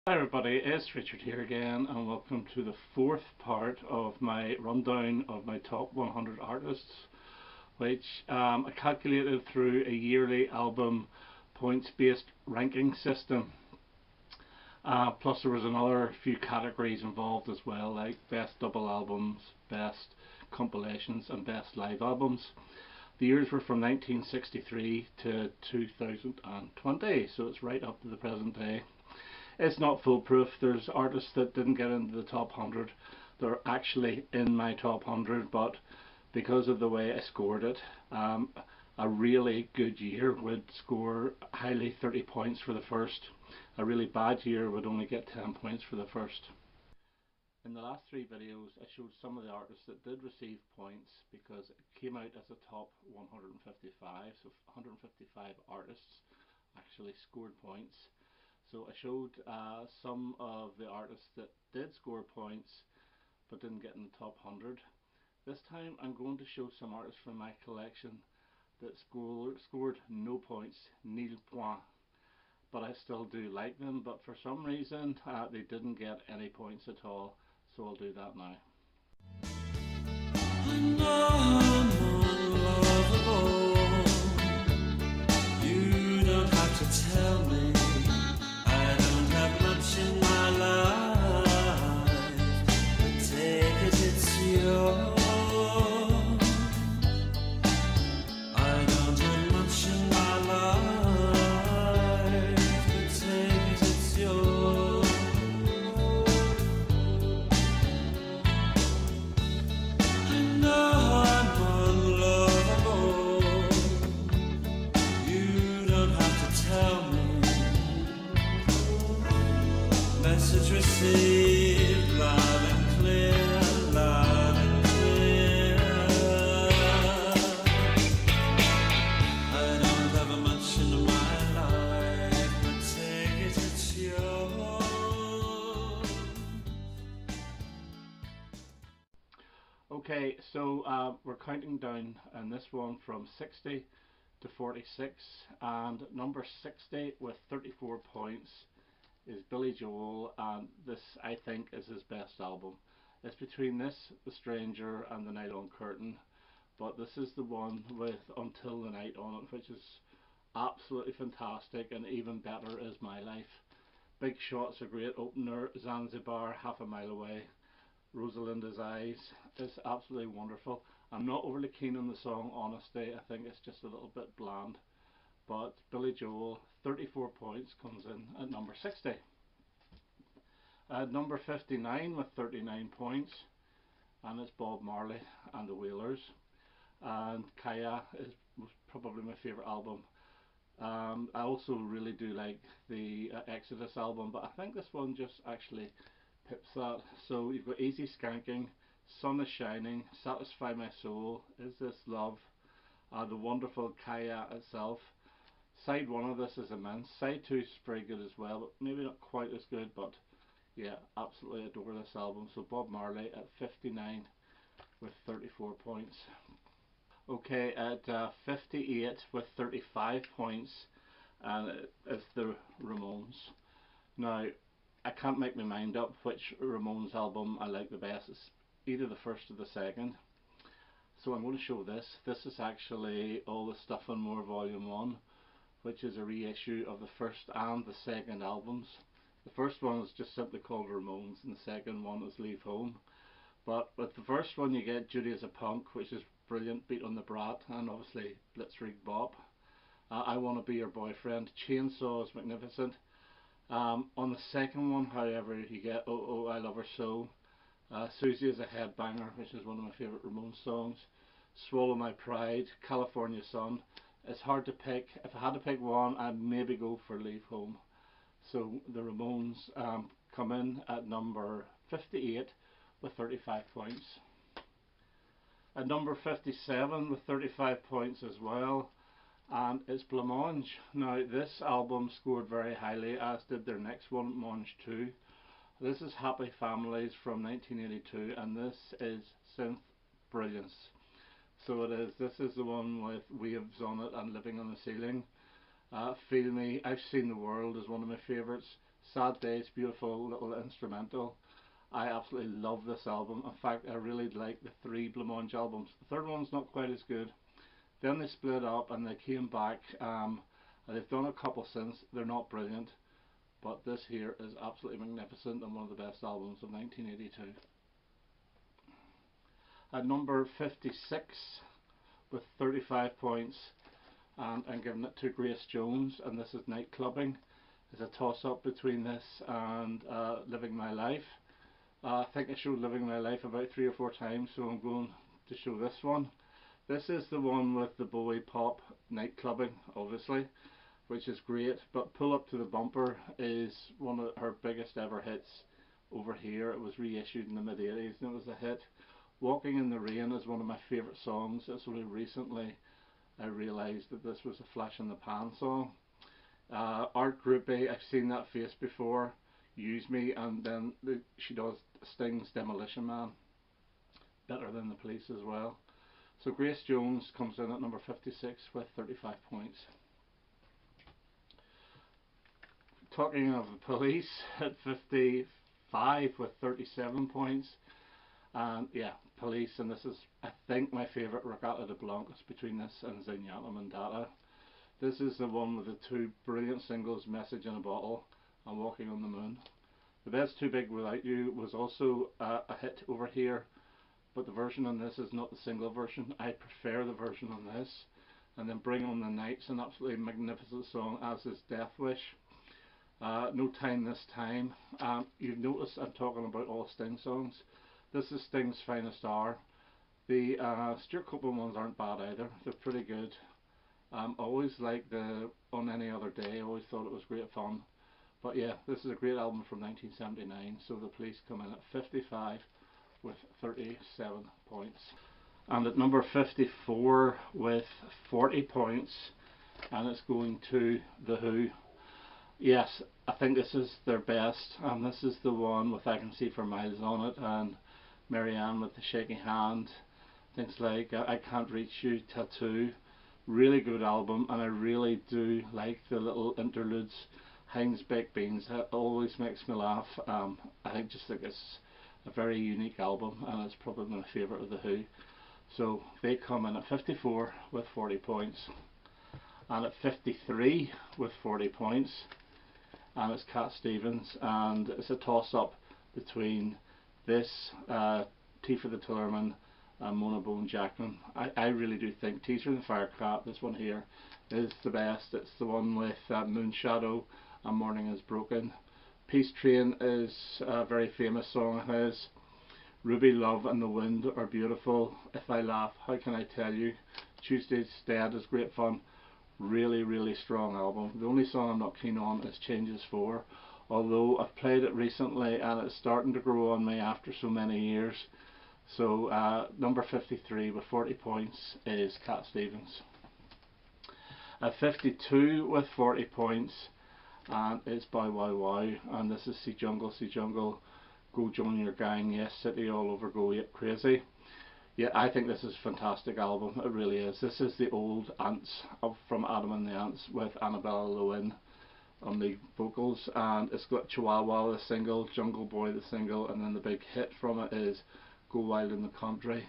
Hi everybody, it's Richard here again and welcome to the fourth part of my rundown of my top 100 artists, which I calculated through a yearly album points based ranking system. Plus there was another few categories involved as well, like best double albums, best compilations and best live albums. The years were from 1963 to 2020, so it's right up to the present day. It's not foolproof. There's artists that didn't get into the top 100. They're actually in my top 100, but because of the way I scored it, a really good year would score highly 30 points for the first. A really bad year would only get 10 points for the first. In the last three videos I showed some of the artists that did receive points because it came out as a top 155, so 155 artists actually scored points. So I showed some of the artists that did score points but didn't get in the top 100. This time I'm going to show some artists from my collection that scored no points, nil point. But I still do like them, but for some reason they didn't get any points at all, so I'll do that now. I know I'm unlovable. You don't have to tell me. I don't have much in my life, but take it, it's yours. I don't have much in my life, but take it, it's yours. I know I'm unlovable. You don't have to tell me. Message received loud and clear, loud and clear. I don't have much in my life, but take it, it's yours. Okay, so we're counting down on this one from 60 to 46, and number 60 with 34 points is Billy Joel, and this I think is his best album. It's between this, The Stranger and The Nylon Curtain, but this is the one with Until the Night on it, which is absolutely fantastic, and even better is My Life. Big Shot's a great opener, Zanzibar, Half a Mile Away, Rosalinda's Eyes is absolutely wonderful. I'm not overly keen on the song Honesty, I think it's just a little bit bland. But Billy Joel, 34 points, comes in at number 60. At number 59 with 39 points, and it's Bob Marley and the Wailers. And Kaya was probably my favourite album. I also really do like the Exodus album, but I think this one just actually pips that. So you've got Easy Skanking, Sun is Shining, Satisfy My Soul, Is This Love, the wonderful Kaya itself. Side 1 of this is immense. Side 2 is very good as well, but maybe not quite as good, but yeah, absolutely adore this album. So Bob Marley at 59 with 34 points. Okay, at 58 with 35 points, and it's the Ramones. Now, I can't make my mind up which Ramones album I like the best. It's either the first or the second. So I'm going to show this. This is actually All the Stuff and More Volume 1, which is a reissue of the first and the second albums. The first one is just simply called Ramones, and the second one is Leave Home. But with the first one you get Judy as a Punk, which is brilliant, Beat on the Brat, and obviously Blitzkrieg Bop. I Want to Be Your Boyfriend, Chainsaw is magnificent. On the second one, however, you get Oh Oh I Love Her So, Susie is a Headbanger, which is one of my favourite Ramones songs, Swallow My Pride, California Sun. It's hard to pick. If I had to pick one, I'd maybe go for Leave Home. So the Ramones come in at number 58 with 35 points. At number 57 with 35 points as well, and it's Blancmange. Now this album scored very highly, as did their next one, Mange 2. This is Happy Families from 1982, and this is synth brilliance. So it is. This is the one with Waves on it and Living on the Ceiling. Feel Me, I've Seen the World is one of my favourites. Sad Days, beautiful little instrumental. I absolutely love this album. In fact, I really like the three Blancmange albums. The third one's not quite as good. Then they split up and they came back, and they've done a couple since. They're not brilliant, but this here is absolutely magnificent and one of the best albums of 1982. At number 56 with 35 points, and I'm giving it to Grace Jones, and this is Night Clubbing. It's a toss up between this and Living My Life. I think I showed Living My Life about 3 or 4 times, so I'm going to show this one. This is the one with the Bowie pop Night Clubbing, obviously, which is great, but Pull Up to the Bumper is one of her biggest ever hits over here. It was reissued in the mid 80s and it was a hit. Walking in the Rain is one of my favourite songs. It's only recently I realised that this was a flash in the pan song. Art Groupie, I've seen that face before, Use Me, and then she does Sting's Demolition Man, better than the Police as well. So Grace Jones comes in at number 56 with 35 points. Talking of the Police, at 55 with 37 points. And yeah, Police, and this is I think my favourite Regatta de Blancas between this and Zenyatta Mandata. This is the one with the two brilliant singles, Message in a Bottle and Walking on the Moon. The Bed's Too Big Without You was also a hit over here, but the version on this is not the single version. I prefer the version on this. And then Bring On the Night's an absolutely magnificent song, as is Death Wish. No Time This Time. You've noticed I'm talking about all Sting songs. This is Sting's finest hour. The Stuart Copeland ones aren't bad either. They're pretty good. Always liked the On Any Other Day. I always thought it was great fun. But yeah, this is a great album from 1979. So the Police come in at 55 with 37 points. And at number 54 with 40 points, and it's going to The Who. Yes, I think this is their best, and this is the one with I Can See for Miles on it, and Marianne with the shaky hand, things like I Can't Reach You, Tattoo. Really good album, and I really do like the little interludes. Heinz Baked Beans, it always makes me laugh. I just think it's a very unique album, and it's probably my favourite of The Who. So they come in at 54 with 40 points, and at 53 with 40 points, and it's Cat Stevens, and it's a toss up between this, Tea for the Tillerman, and Mona Bone Jackman. I really do think Teaser and the Firecat, this one here, is the best. It's the one with Moonshadow and Morning Is Broken. Peace Train is a very famous song of his. Ruby, Love and the Wind are beautiful. If I Laugh, How Can I Tell You? Tuesday's Dead is great fun. Really strong album. The only song I'm not keen on is Changes 4, although I've played it recently and it's starting to grow on me after so many years. So number 53 with 40 points is Cat Stevens. At 52 with 40 points, and it's Bow Wow Wow, and this is See Jungle, Go Join Your Gang, Yes City All Over, Go Ape Crazy. Yeah, I think this is a fantastic album, it really is. This is the old Ants from Adam and the Ants with Annabella Lewin on the vocals, and it's got Chihuahua the single, Jungle Boy the single, and then the big hit from it is Go Wild in the Country.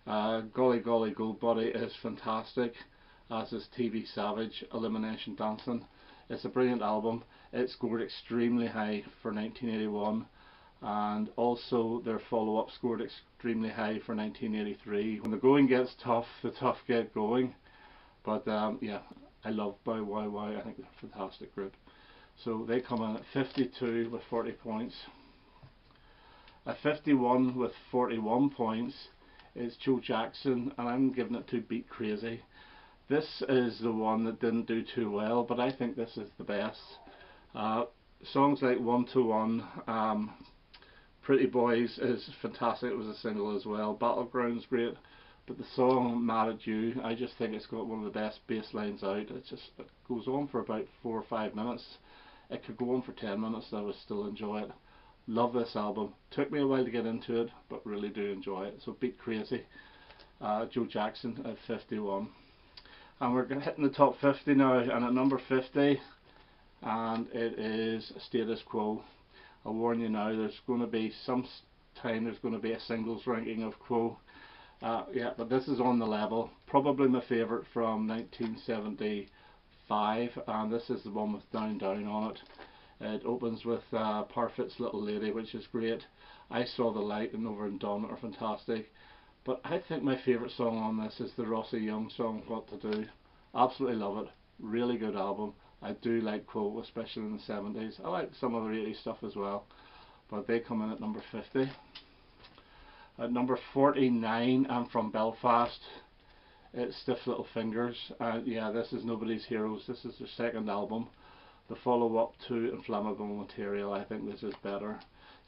Golly Golly Gold Body is fantastic, as is TV Savage, Elimination Dancing. It's a brilliant album. It scored extremely high for 1981, and also their follow-up scored extremely high for 1983. When the going gets tough, the tough get going. But yeah, I love Bow Wow Wow. I think they're a fantastic group. So they come in at 52 with 40 points. At 51 with 41 points is Joe Jackson, and I'm giving it to Beat Crazy. This is the one that didn't do too well, but I think this is the best. Songs like One to One, Pretty Boys is fantastic. It was a single as well. Battleground's great, but the song Mad at You, I just think it's got one of the best bass lines out. It goes on for about 4 or 5 minutes. It could go on for 10 minutes and I would still enjoy it. Love this album. Took me a while to get into it, but really do enjoy it. So Beat Crazy, Joe Jackson at 51. And we're hitting the top 50 now, and at number 50, and it is Status Quo. I'll warn you now, there's going to be some time there's going to be a singles ranking of Quo. Yeah, but this is on the level. Probably my favourite from 1975, and this is the one with Down Down on it. It opens with Parfit's Little Lady, which is great. I Saw the Light and Over and Done are fantastic. But I think my favourite song on this is the Rossi Young song, What to Do. Absolutely love it. Really good album. I do like Quo, especially in the 70s. I like some other 80s stuff as well, but they come in at number 50. At number 49, I'm from Belfast. It's Stiff Little Fingers. Yeah, this is Nobody's Heroes. This is their second album. The follow-up to Inflammable Material. I think this is better.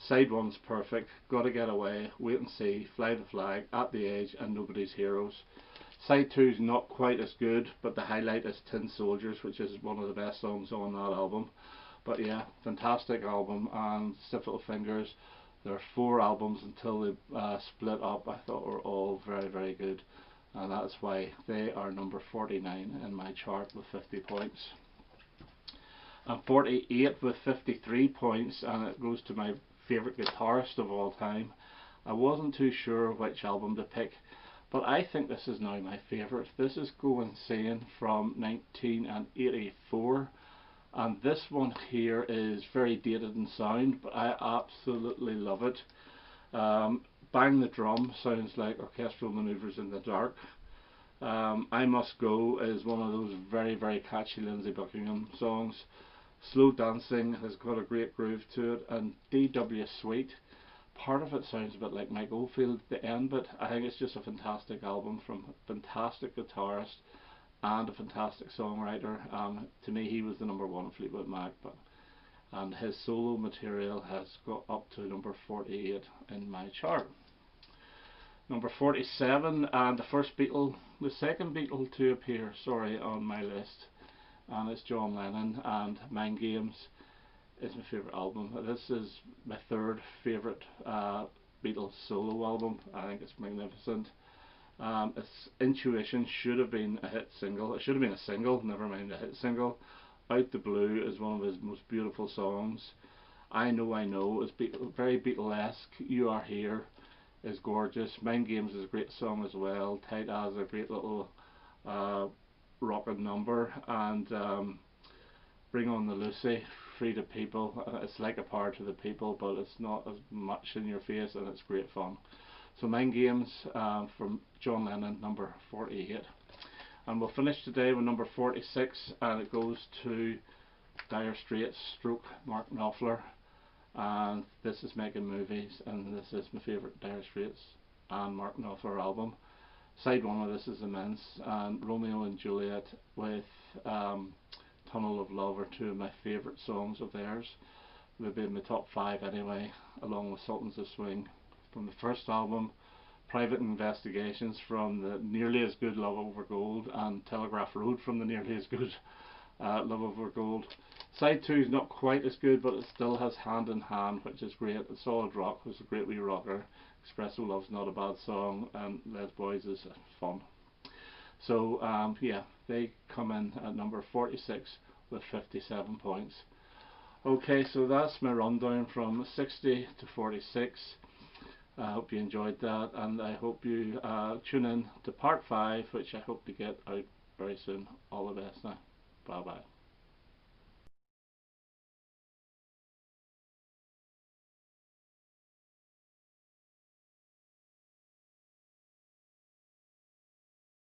Side 1's perfect. Gotta Get Away, Wait and See, Fly the Flag, At the Edge, and Nobody's Heroes. Side 2's not quite as good, but the highlight is Tin Soldiers, which is one of the best songs on that album. But yeah, fantastic album. And Stiff Little Fingers, there are 4 albums until they split up. I thought were all very, very good, and that's why they are number 49 in my chart with 50 points. And 48 with 53 points, and it goes to my favourite guitarist of all time. I wasn't too sure which album to pick, but I think this is now my favourite. This is Go Insane from 1984, and this one here is very dated in sound, but I absolutely love it. Bang the Drum sounds like orchestral manoeuvres in the dark. I Must Go is one of those very, very catchy Lindsey Buckingham songs. Slow Dancing has got a great groove to it, and DW Sweet, part of it sounds a bit like Mike Oldfield, the end bit. I think it's just a fantastic album from a fantastic guitarist and a fantastic songwriter. To me, he was the number 1 at Fleetwood Mac, and his solo material has got up to number 48 in my chart. Number 47, and the second Beatle to appear, on my list, and it's John Lennon, and Mind Games is my favourite album. This is my 3rd favourite Beatles solo album. I think it's magnificent. Its Intuition should have been a hit single. It should have been a single, never mind a hit single. Out the Blue is one of his most beautiful songs. I Know is very Beatlesque. You Are Here is gorgeous. Mind Games is a great song as well. Tight As, a great little rockin' number, and Bring On the Lucy, Free the People. It's like a power to the people, but it's not as much in your face, and it's great fun. So Mind Games from John Lennon, number 48. And we'll finish today with number 46, and it goes to Dire Straits stroke Mark Knopfler, and this is Making Movies, and this is my favourite Dire Straits and Mark Knopfler album. Side 1 of this is immense, and Romeo and Juliet with Tunnel of Love are 2 of my favourite songs of theirs. They've been in my top 5 anyway, along with Sultans of Swing from the first album, Private Investigations from the Nearly As Good Love Over Gold, and Telegraph Road from the Nearly As Good Love Over Gold. Side 2 is not quite as good, but it still has Hand in Hand, which is great. Solid Rock was a great wee rocker. Espresso Love's not a bad song, and Les Boys is fun. So yeah, they come in at number 46 with 57 points. Okay, so that's my rundown from 60 to 46. I hope you enjoyed that, and I hope you tune in to part 5, which I hope to get out very soon. All the best now. Bye bye.